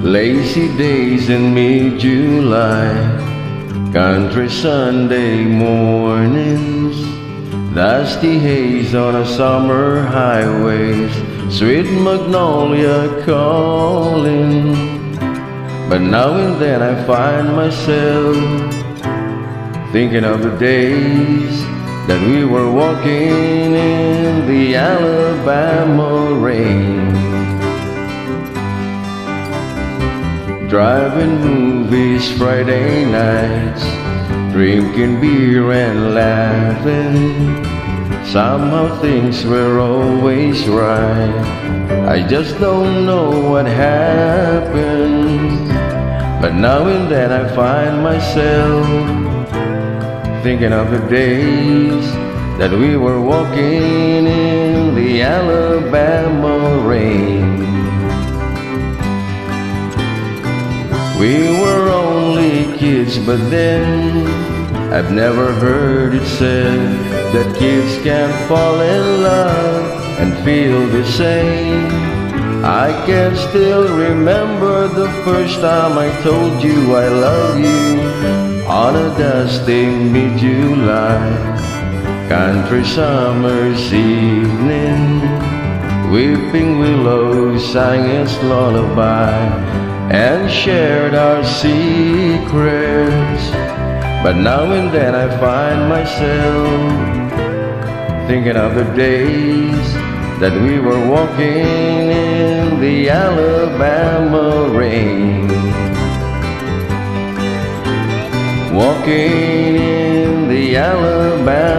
Lazy days in mid-July, country Sunday mornings, dusty haze on a summer highways, sweet magnolia calling. But now and then I find myself thinking of the days that we were walking in the Alabama rain, driving movies Friday nights, drinking beer and laughing. Somehow things were always right. I just don't know what happened. But now and then I find myself thinking of the days that we were walking in the Alabama rain. We were only kids, but then I've never heard it said that kids can fall in love and feel the same. I can still remember the first time I told you I love you on a dusty mid-July country summer's evening. Weeping willows sang its lullaby and shared our secrets. But now and then I find myself thinking of the days that we were walking in the Alabama rain, walking in the Alabama